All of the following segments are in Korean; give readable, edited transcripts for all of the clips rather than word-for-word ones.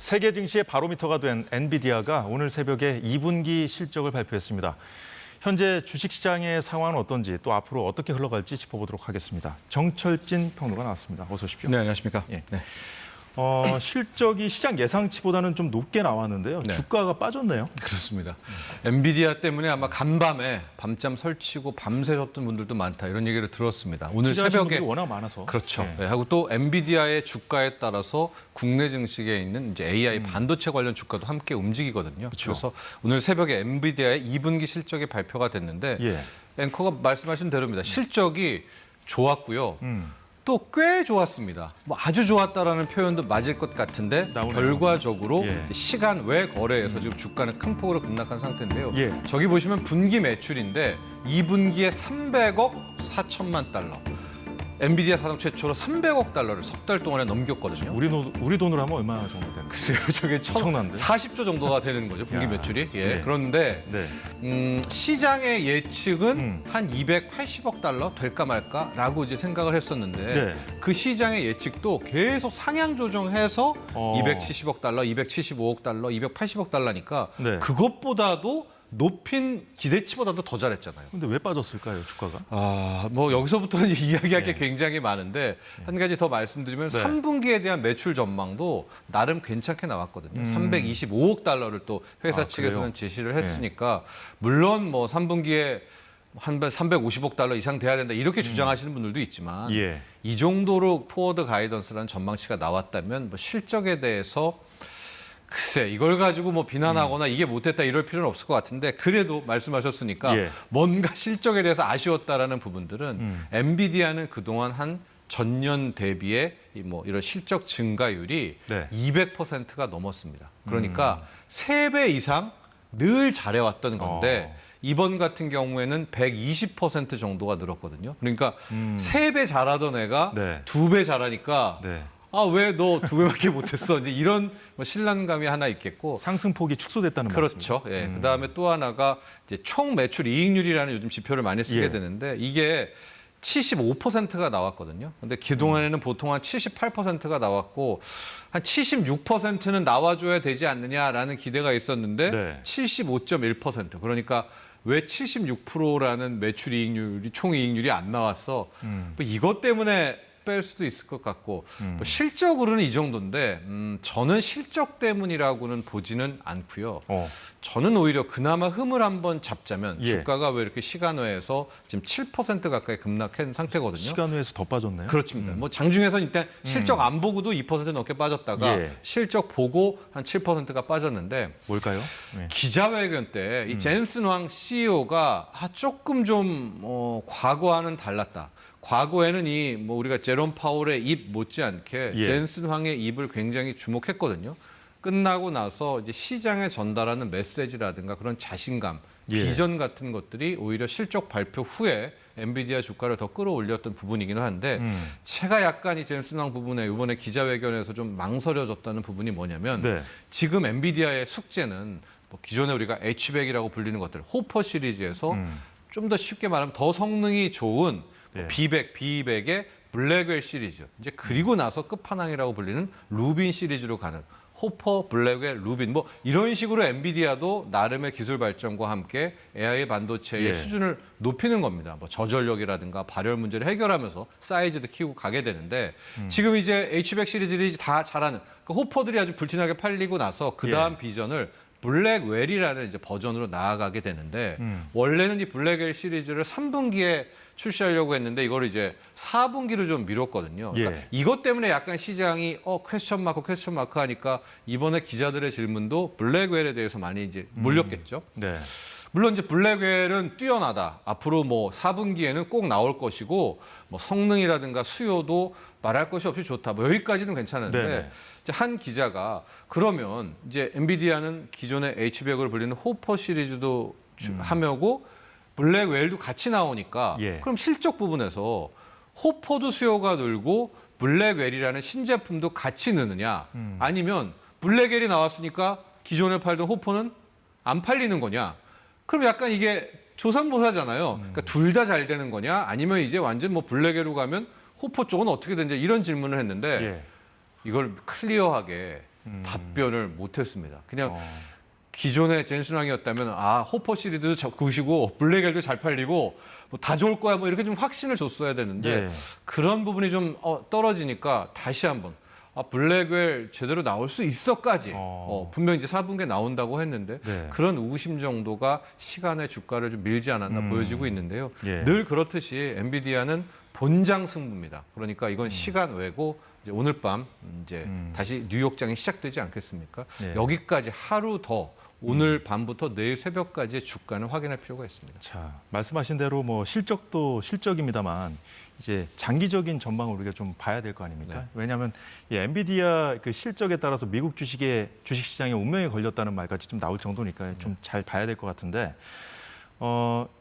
세계 증시의 바로미터가 된 엔비디아가 오늘 새벽에 2분기 실적을 발표했습니다. 현재 주식시장의 상황은 어떤지 또 앞으로 어떻게 흘러갈지 짚어보도록 하겠습니다. 정철진 평론가 나왔습니다. 어서 오십시오. 네, 안녕하십니까. 예. 네. 실적이 시장 예상치보다는 좀 높게 나왔는데요. 네. 주가가 빠졌네요. 그렇습니다. 엔비디아 때문에 아마 간밤에 밤잠 설치고 밤새셨던 분들도 많다 이런 얘기를 들었습니다. 오늘 투자하시는 새벽에 분들이 워낙 많아서. 그렇죠. 네. 네, 하고 또 엔비디아의 주가에 따라서 국내 증시에 있는 이제 AI 반도체 관련 주가도 함께 움직이거든요. 그렇죠. 그래서 오늘 새벽에 엔비디아의 2분기 실적이 발표가 됐는데 예. 앵커가 말씀하신 대로입니다. 실적이 좋았고요. 또 꽤 좋았습니다. 뭐 아주 좋았다라는 표현도 맞을 것 같은데 나오네요. 결과적으로 예. 시간 외 거래에서 지금 주가는 큰 폭으로 급락한 상태인데요. 예. 저기 보시면 분기 매출인데 2분기에 300억 4천만 달러. 엔비디아 사상 최초로 300억 달러를 석 달 동안에 넘겼거든요. 우리 돈으로 하면 얼마 정도 되는 거예요? 글쎄요, 저게 엄청난데? 40조 정도가 되는 거죠, 분기 야. 매출이. 예. 네. 그런데 네. 시장의 예측은 한 280억 달러 될까 말까라고 이제 생각을 했었는데 네. 그 시장의 예측도 계속 상향 조정해서 270억 달러, 275억 달러, 280억 달러니까 네. 그것보다도 높인 기대치보다도 더 잘했잖아요. 근데 왜 빠졌을까요, 주가가? 뭐 여기서부터는 이야기할 게 네. 굉장히 많은데 한 가지 더 말씀드리면 네. 3분기에 대한 매출 전망도 나름 괜찮게 나왔거든요. 325억 달러를 또 회사 아, 측에서는 그래요? 제시를 했으니까 물론 뭐 3분기에 한 350억 달러 이상 돼야 된다 이렇게 주장하시는 분들도 있지만 예. 이 정도로 포워드 가이던스라는 전망치가 나왔다면 뭐 실적에 대해서 글쎄 이걸 가지고 뭐 비난하거나 이게 못했다 이럴 필요는 없을 것 같은데 그래도 말씀하셨으니까 예. 뭔가 실적에 대해서 아쉬웠다라는 부분들은 엔비디아는 그동안 한 전년 대비의 뭐 이런 실적 증가율이 네. 200%가 넘었습니다. 그러니까 3배 이상 늘 잘해왔던 건데 이번 같은 경우에는 120% 정도가 늘었거든요. 그러니까 3배 잘하던 애가 네. 2배 잘하니까 네. 아, 왜 너 2배밖에 못했어? 이제 이런 뭐 신란감이 하나 있겠고. 상승폭이 축소됐다는 말씀이죠. 그렇죠. 예. 그다음에 또 하나가 이제 총 매출 이익률이라는 요즘 지표를 많이 쓰게 예. 되는데 이게 75%가 나왔거든요. 근데 그동안에는 보통 한 78%가 나왔고 한 76%는 나와줘야 되지 않느냐라는 기대가 있었는데 네. 75.1%. 그러니까 왜 76%라는 매출 이익률이 총 이익률이 안 나왔어? 뭐 이것 때문에 뺄 수도 있을 것 같고 뭐 실적으로는 이 정도인데 저는 실적 때문이라고는 보지는 않고요. 저는 오히려 그나마 흠을 한번 잡자면 예. 주가가 왜 이렇게 시간외에서 지금 7% 가까이 급락한 상태거든요. 시간외에서 더 빠졌네요. 그렇습니다. 뭐 장중에서는 일단 실적 안 보고도 2% 넘게 빠졌다가 예. 실적 보고 한 7%가 빠졌는데 뭘까요? 네. 기자회견 때 이 젠슨 황 CEO가 조금 좀 과거와는 달랐다. 과거에는 이 뭐 우리가 제롬 파월의 입 못지않게 예. 젠슨 황의 입을 굉장히 주목했거든요. 끝나고 나서 이제 시장에 전달하는 메시지라든가 그런 자신감, 예. 비전 같은 것들이 오히려 실적 발표 후에 엔비디아 주가를 더 끌어올렸던 부분이기는 한데 제가 약간 이 젠슨 황 부분에 이번에 기자회견에서 좀 망설여졌다는 부분이 뭐냐면 네. 지금 엔비디아의 숙제는 뭐 기존에 우리가 H백이라고 불리는 것들, 호퍼 시리즈에서 좀 더 쉽게 말하면 더 성능이 좋은 예. B100, B200의 블랙웰 시리즈. 이제 그리고 나서 끝판왕이라고 불리는 루빈 시리즈로 가는 호퍼, 블랙웰, 루빈 뭐 이런 식으로 엔비디아도 나름의 기술 발전과 함께 AI 반도체의 예. 수준을 높이는 겁니다. 뭐 저전력이라든가 발열 문제를 해결하면서 사이즈도 키우고 가게 되는데 지금 이제 H백 시리즈들이 다 잘하는 그 호퍼들이 아주 불티나게 팔리고 나서 그 다음 예. 비전을 블랙웰이라는 이제 버전으로 나아가게 되는데 원래는 이 블랙웰 시리즈를 3분기에 출시하려고 했는데 이걸 이제 4분기로 좀 미뤘거든요. 그러니까 예. 이것 때문에 약간 시장이 퀘스천 마크 하니까 이번에 기자들의 질문도 블랙웰에 대해서 많이 이제 몰렸겠죠. 네. 물론 이제 블랙웰은 뛰어나다. 앞으로 뭐 4분기에는 꼭 나올 것이고 뭐 성능이라든가 수요도 말할 것이 없이 좋다. 뭐 여기까지는 괜찮은데 네네. 이제 한 기자가 그러면 이제 엔비디아는 기존의 H백으로 불리는 호퍼 시리즈도 하며고 블랙웰도 같이 나오니까 예. 그럼 실적 부분에서 호퍼도 수요가 늘고 블랙웰이라는 신제품도 같이 느느냐 아니면 블랙웰이 나왔으니까 기존에 팔던 호퍼는 안 팔리는 거냐 그럼 약간 이게 조삼모사잖아요. 그러니까 둘 다 잘 되는 거냐 아니면 이제 완전 뭐 블랙웰로 가면 호퍼 쪽은 어떻게 되는지 이런 질문을 했는데 예. 이걸 클리어하게 답변을 못했습니다. 그냥 기존의 젠슨왕이었다면 호퍼 시리즈도 구시고 블랙엘도 잘 팔리고 뭐 다 좋을 거야 뭐 이렇게 좀 확신을 줬어야 되는데 예. 그런 부분이 좀 떨어지니까 다시 한번 블랙웰 제대로 나올 수 있어까지 분명 이제 4분기에 나온다고 했는데 네. 그런 의구심 정도가 시간의 주가를 좀 밀지 않았나 보여지고 있는데요. 예. 늘 그렇듯이 엔비디아는 본장 승부입니다. 그러니까 이건 시간 외고 이제 오늘 밤 이제 다시 뉴욕장이 시작되지 않겠습니까? 예. 여기까지 하루 더 오늘 밤부터 내일 새벽까지의 주가는 확인할 필요가 있습니다. 자, 말씀하신 대로 뭐 실적도 실적입니다만 이제 장기적인 전망을 우리가 좀 봐야 될 거 아닙니까? 네. 왜냐하면 이 엔비디아 그 실적에 따라서 미국 주식시장에 운명이 걸렸다는 말까지 좀 나올 정도니까 좀 잘 봐야 될 것 같은데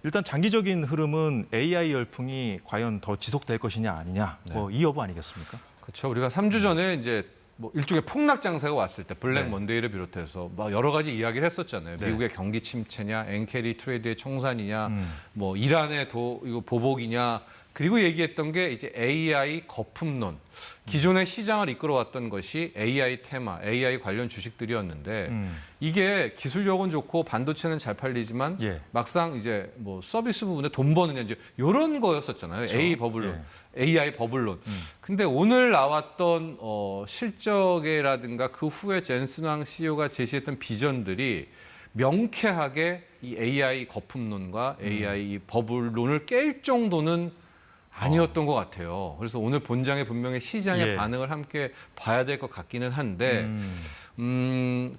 일단 장기적인 흐름은 AI 열풍이 과연 더 지속될 것이냐 아니냐 뭐 이 여부 아니겠습니까? 그렇죠. 우리가 3주 전에 이제 뭐 일종의 폭락 장세가 왔을 때 블랙 네. 먼데이를 비롯해서 뭐 여러 가지 이야기를 했었잖아요. 네. 미국의 경기 침체냐, 엔캐리 트레이드의 청산이냐, 뭐 이란의 이거 보복이냐, 그리고 얘기했던 게 이제 AI 거품론. 기존의 시장을 이끌어왔던 것이 AI 테마, AI 관련 주식들이었는데 이게 기술력은 좋고 반도체는 잘 팔리지만 예. 막상 이제 뭐 서비스 부분에 돈 버느냐 이제 이런 거였었잖아요. 그렇죠. AI 버블론, 예. AI 버블론. 근데 오늘 나왔던 실적이라든가 그 후에 젠슨왕 CEO가 제시했던 비전들이 명쾌하게 이 AI 거품론과 AI 버블론을 깰 정도는 아니었던 것 같아요. 그래서 오늘 본장에 분명히 시장의 예. 반응을 함께 봐야 될 것 같기는 한데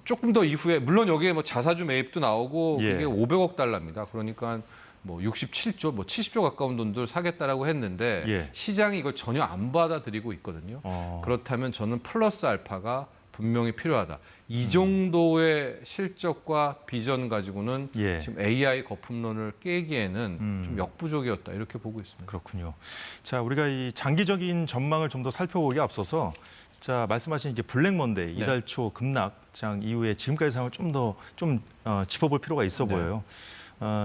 조금 더 이후에 물론 여기에 뭐 자사주 매입도 나오고 예. 그게 500억 달러입니다. 그러니까 뭐 67조, 뭐 70조 가까운 돈들 사겠다라고 했는데 예. 시장이 이걸 전혀 안 받아들이고 있거든요. 그렇다면 저는 플러스 알파가 분명히 필요하다. 이 정도의 실적과 비전 가지고는 예. 지금 AI 거품론을 깨기에는 좀 역부족이었다 이렇게 보고 있습니다. 그렇군요. 자, 우리가 이 장기적인 전망을 좀 더 살펴보기에 앞서서 자, 말씀하신 이게 블랙 먼데이 네. 이달 초 급락장 이후에 지금까지 상황을 좀 더 짚어볼 필요가 있어 네. 보여요.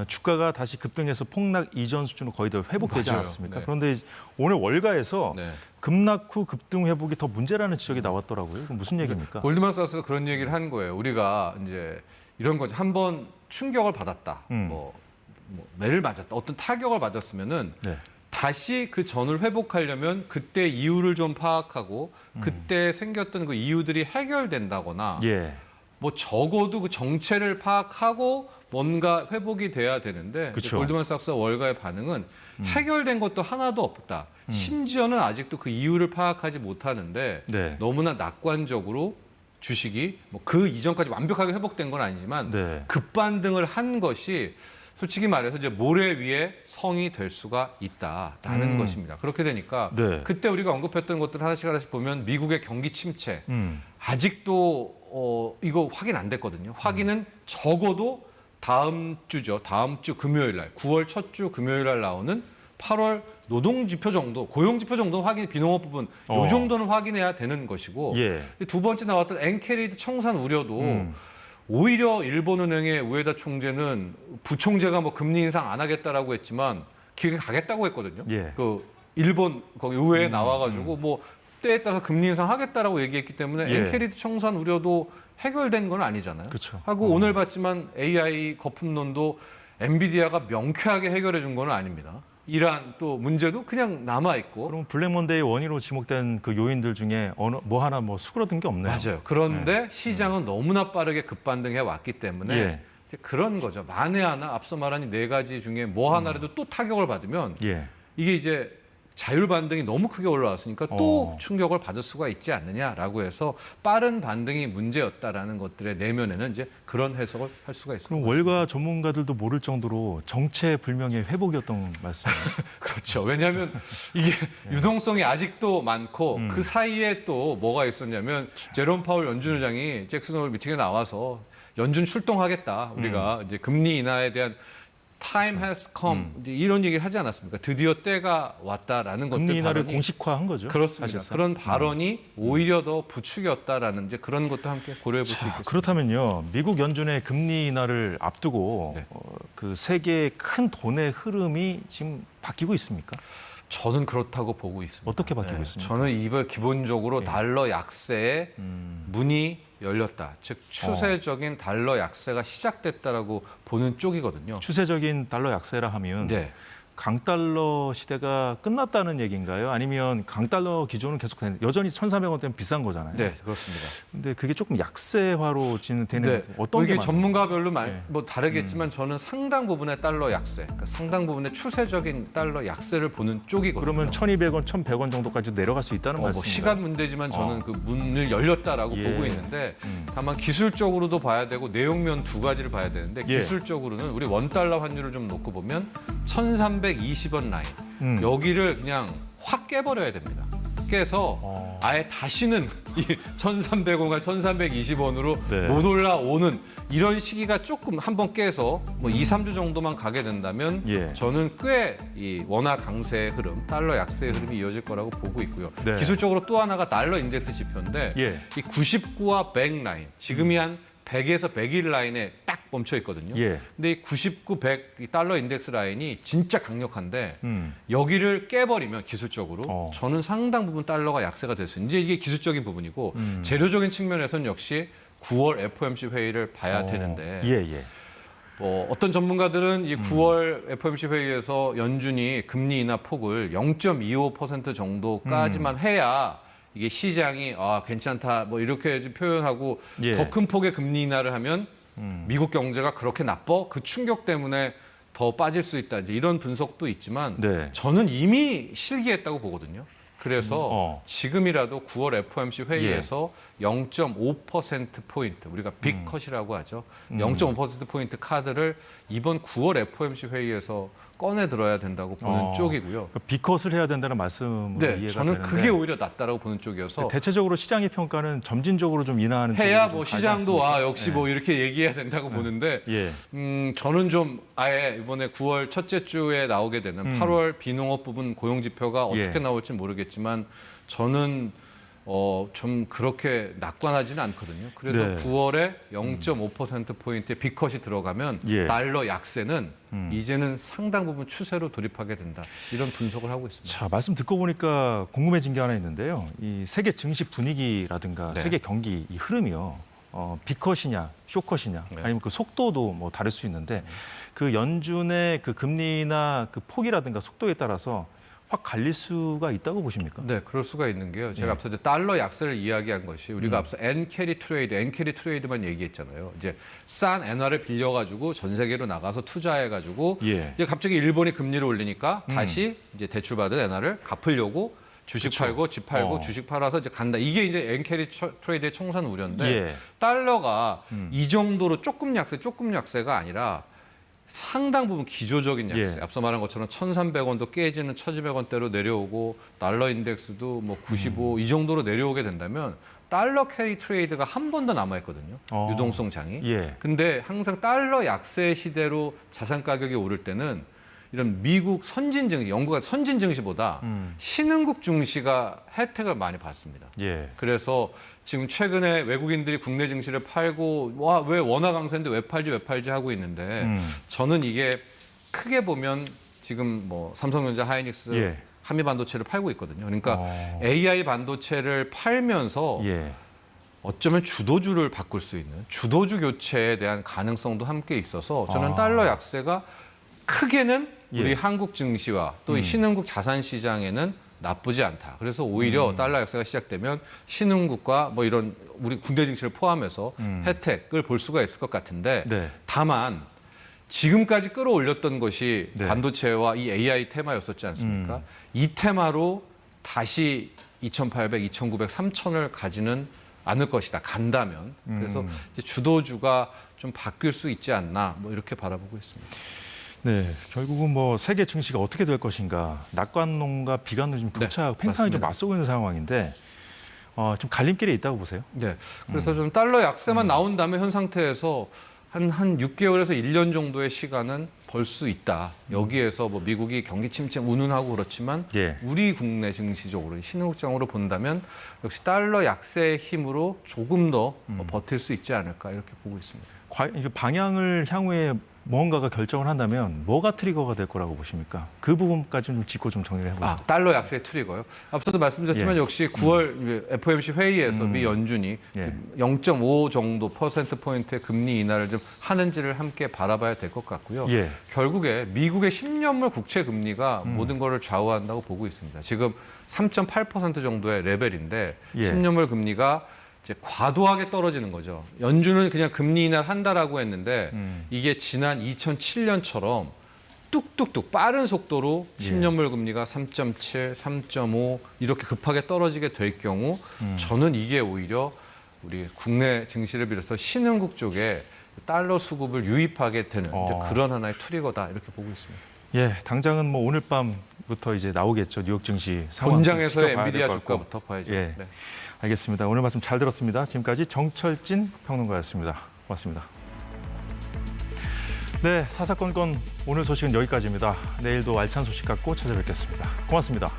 주가가 다시 급등해서 폭락 이전 수준으로 거의 다 회복되지 맞아요. 않았습니까? 네. 그런데 오늘 월가에서 네. 급락 후 급등 회복이 더 문제라는 지적이 나왔더라고요. 그건 무슨 얘기입니까? 골드만삭스가 그런 얘기를 한 거예요. 우리가 이제 이런 거죠. 한번 충격을 받았다. 뭐 매를 맞았다. 어떤 타격을 맞았으면은 네. 다시 그 전을 회복하려면 그때 이유를 좀 파악하고 그때 생겼던 그 이유들이 해결된다거나 예. 뭐 적어도 그 정체를 파악하고 뭔가 회복이 돼야 되는데 그쵸. 골드만삭스 월가의 반응은 해결된 것도 하나도 없다. 심지어는 아직도 그 이유를 파악하지 못하는데 네. 너무나 낙관적으로 주식이 뭐 그 이전까지 완벽하게 회복된 건 아니지만 네. 급반등을 한 것이 솔직히 말해서 이제 모래 위에 성이 될 수가 있다라는 것입니다. 그렇게 되니까 네. 그때 우리가 언급했던 것들 하나씩 보면 미국의 경기 침체 아직도 이거 확인 안 됐거든요. 확인은 적어도 다음 주죠. 다음 주 금요일 날 9월 첫 주 금요일 날 나오는 8월 노동지표 정도, 고용지표 정도는 확인, 비농업 부분 이 정도는 확인해야 되는 것이고 예. 두 번째 나왔던 엔캐리드 청산 우려도 오히려 일본은행의 우에다 총재는 부총재가 뭐 금리 인상 안 하겠다라고 했지만 길게 가겠다고 했거든요. 예. 그 일본 거기 의회에 나와가지고 뭐 때에 따라서 금리 인상 하겠다라고 얘기했기 때문에 예. 엔캐리드 청산 우려도 해결된 건 아니잖아요. 그쵸. 하고 오늘 봤지만 AI 거품론도 엔비디아가 명쾌하게 해결해 준 건 아닙니다. 이러한 또 문제도 그냥 남아 있고. 그럼 블랙 먼데이 원인으로 지목된 그 요인들 중에 뭐 하나 수그러든 게 없네요. 맞아요. 그런데 시장은 너무나 빠르게 급반등해 왔기 때문에 예. 이제 그런 거죠. 만에 하나 앞서 말한 이 네 가지 중에 뭐 하나라도 또 타격을 받으면 예. 이게 이제 자율 반등이 너무 크게 올라왔으니까 또 충격을 받을 수가 있지 않느냐라고 해서 빠른 반등이 문제였다라는 것들의 내면에는 이제 그런 해석을 할 수가 있을 것 그럼 같습니다. 월가 전문가들도 모를 정도로 정체불명의 회복이었던 말씀이에요. 그렇죠. 왜냐하면 이게 유동성이 아직도 많고 그 사이에 또 뭐가 있었냐면 제롬 파월 연준 의장이 잭슨 홀 미팅에 나와서 연준 출동하겠다. 우리가 이제 금리 인하에 대한 time has come 이제 이런 얘기를 하지 않았습니까? 드디어 때가 왔다라는 것들 금리 인하를 발언이 공식화한 거죠. 그렇습니다. 사실상. 그런 발언이 오히려 더 부추겼다라는 이제 그런 것도 함께 고려해 볼 수 있겠습니다. 그렇다면요, 미국 연준의 금리 인하를 앞두고 네. 그 세계의 큰 돈의 흐름이 지금 바뀌고 있습니까? 저는 그렇다고 보고 있습니다. 어떻게 바뀌고 있습니까? 저는 이번 기본적으로 예. 달러 약세의 문이 열렸다. 즉 추세적인 달러 약세가 시작됐다라고 보는 쪽이거든요. 추세적인 달러 약세라 하면 네. 강달러 시대가 끝났다는 얘기인가요? 아니면 강달러 기조는 계속 여전히 1,400원대는 비싼 거잖아요. 네, 그렇습니다. 근데 그게 조금 약세화로 되는 네. 어떤 게 이게 전문가별로 네. 뭐 다르겠지만 저는 상당 부분의 달러 약세, 그러니까 상당 부분의 추세적인 달러 약세를 보는 쪽이거든요. 그러면 1,200원, 1,100원 정도까지 내려갈 수 있다는 뭐 말씀인가요? 시간 문제지만 저는 그 문을 열렸다라고 예. 보고 있는데 다만 기술적으로도 봐야 되고 내용면 두 가지를 봐야 되는데 예. 기술적으로는 우리 원달러 환율을 좀 놓고 보면 1,320원 라인 여기를 그냥 확 깨버려야 됩니다. 깨서 아예 다시는 이 1,300원과 1,320원으로 네. 못 올라오는 이런 시기가 조금 한번 깨서 뭐 2, 3주 정도만 가게 된다면 예. 저는 꽤 이 원화 강세의 흐름, 달러 약세의 흐름이 이어질 거라고 보고 있고요. 네. 기술적으로 또 하나가 달러 인덱스 지표인데 예. 이 99와 100 라인, 지금이 한 100에서 101 라인에 딱 멈춰 있거든요. 예. 근데 이 99, 100 이 달러 인덱스 라인이 진짜 강력한데 음. 여기를 깨버리면 기술적으로 저는 상당 부분 달러가 약세가 될 수 있는 이제 이게 기술적인 부분이고 재료적인 측면에서는 역시 9월 FOMC 회의를 봐야 되는데 예, 예. 어떤 전문가들은 이 9월 FOMC 회의에서 연준이 금리 인하 폭을 0.25% 정도까지만 해야 이게 시장이 괜찮다 뭐 이렇게 좀 표현하고 예. 더 큰 폭의 금리 인하를 하면 미국 경제가 그렇게 나빠? 그 충격 때문에 더 빠질 수 있다. 이제 이런 분석도 있지만 네. 저는 이미 실기했다고 보거든요. 그래서 지금이라도 9월 FOMC 회의에서 0.5%포인트, 우리가 빅컷이라고 하죠. 0.5%포인트 카드를 이번 9월 FOMC 회의에서 꺼내 들어야 된다고 보는 쪽이고요. 비컷을 해야 된다는 말씀으로 네, 이해가 저는 되는데 그게 오히려 낫다라고 보는 쪽이어서 대체적으로 시장의 평가는 점진적으로 좀 인하하는 해야 쪽으로 뭐 좀 가지 시장도 않습니까? 역시 뭐 이렇게 얘기해야 된다고 보는데 예. 저는 좀 아예 이번에 9월 첫째 주에 나오게 되는 8월 비농업 부분 고용 지표가 어떻게 예. 나올지 모르겠지만 저는 좀 그렇게 낙관하지는 않거든요. 그래서 네. 9월에 0.5%포인트의 빅컷이 들어가면 예. 달러 약세는 이제는 상당 부분 추세로 돌입하게 된다. 이런 분석을 하고 있습니다. 자, 말씀 듣고 보니까 궁금해진 게 하나 있는데요. 이 세계 증시 분위기라든가 네. 세계 경기 이 흐름이요. 비컷이냐, 쇼컷이냐, 네. 아니면 그 속도도 뭐 다를 수 있는데 그 연준의 그 금리나 그 폭이라든가 속도에 따라서 확 갈릴 수가 있다고 보십니까? 네, 그럴 수가 있는 게요. 제가 예. 앞서 이제 달러 약세를 이야기한 것이 우리가 앞서 엔캐리 트레이드만 얘기했잖아요. 이제 싼 엔화를 빌려가지고 전 세계로 나가서 투자해가지고 예. 이제 갑자기 일본이 금리를 올리니까 다시 이제 대출받은 엔화를 갚으려고 주식 그쵸. 팔고 집 팔고 어. 주식 팔아서 이제 간다. 이게 이제 엔캐리 트레이드의 청산 우려인데 예. 달러가 이 정도로 조금 약세가 아니라 상당 부분 기조적인 약세. 예. 앞서 말한 것처럼 1,300원도 깨지는 1,200원대로 내려오고 달러 인덱스도 뭐 95 이 정도로 내려오게 된다면 달러 캐리 트레이드가 한 번 더 남아 있거든요. 유동성 장이. 예. 근데 항상 달러 약세 시대로 자산 가격이 오를 때는 이런 미국 선진 증시, 영국의 선진 증시보다 신흥국 증시가 혜택을 많이 받습니다. 예. 그래서 지금 최근에 외국인들이 국내 증시를 팔고 왜 원화 강세인데 왜 팔지 하고 있는데 저는 이게 크게 보면 지금 뭐 삼성전자, 하이닉스, 예. 한미반도체를 팔고 있거든요. 그러니까 AI 반도체를 팔면서 예. 어쩌면 주도주를 바꿀 수 있는 주도주 교체에 대한 가능성도 함께 있어서 저는 달러 약세가 크게는 우리 예. 한국 증시와 또 이 신흥국 자산 시장에는 나쁘지 않다. 그래서 오히려 달러 약세가 시작되면 신흥국과 뭐 이런 우리 국내 증시를 포함해서 혜택을 볼 수가 있을 것 같은데 네. 다만 지금까지 끌어올렸던 것이 네. 반도체와 이 AI 테마였었지 않습니까? 이 테마로 다시 2,800, 2,900, 3,000을 가지는 않을 것이다. 간다면. 그래서 이제 주도주가 좀 바뀔 수 있지 않나 뭐 이렇게 바라보고 있습니다. 네, 결국은 뭐 세계 증시가 어떻게 될 것인가, 낙관론과 비관론 지금 격차, 팽창이 좀 맞습니다. 맞서고 있는 상황인데 좀 갈림길에 있다고 보세요. 네. 그래서 좀 달러 약세만 나온 다음에 현 상태에서 한 6개월에서 1년 정도의 시간은 벌 수 있다. 여기에서 뭐 미국이 경기 침체 운운하고 그렇지만 예. 우리 국내 증시적으로 신흥국장으로 본다면 역시 달러 약세의 힘으로 조금 더 버틸 수 있지 않을까 이렇게 보고 있습니다. 이게 방향을 향후에 뭔가가 결정을 한다면 뭐가 트리거가 될 거라고 보십니까? 그 부분까지 좀 짚고 좀 정리를 해보죠. 달러 약세 트리거요. 앞서도 말씀드렸지만 역시 9월 FOMC 회의에서 미 연준이 예. 0.5 정도 퍼센트 포인트의 금리 인하를 좀 하는지를 함께 바라봐야 될 것 같고요. 예. 결국에 미국의 10년물 국채 금리가 모든 것을 좌우한다고 보고 있습니다. 지금 3.8% 정도의 레벨인데 예. 10년물 금리가 이제 과도하게 떨어지는 거죠. 연준은 그냥 금리 인하를 한다라고 했는데 이게 지난 2007년처럼 뚝뚝뚝 빠른 속도로 10년물 금리가 3.7, 3.5 이렇게 급하게 떨어지게 될 경우 저는 이게 오히려 우리 국내 증시를 비롯해서 신흥국 쪽에 달러 수급을 유입하게 되는 이제 그런 하나의 트리거다 이렇게 보고 있습니다. 예, 당장은 뭐 오늘 밤부터 이제 나오겠죠. 뉴욕 증시 상황. 본장에서의 지켜봐야 엔비디아 될것 같고. 주가부터 봐야죠. 예. 네. 알겠습니다. 오늘 말씀 잘 들었습니다. 지금까지 정철진 평론가였습니다. 고맙습니다. 네, 사사건건 오늘 소식은 여기까지입니다. 내일도 알찬 소식 갖고 찾아뵙겠습니다. 고맙습니다.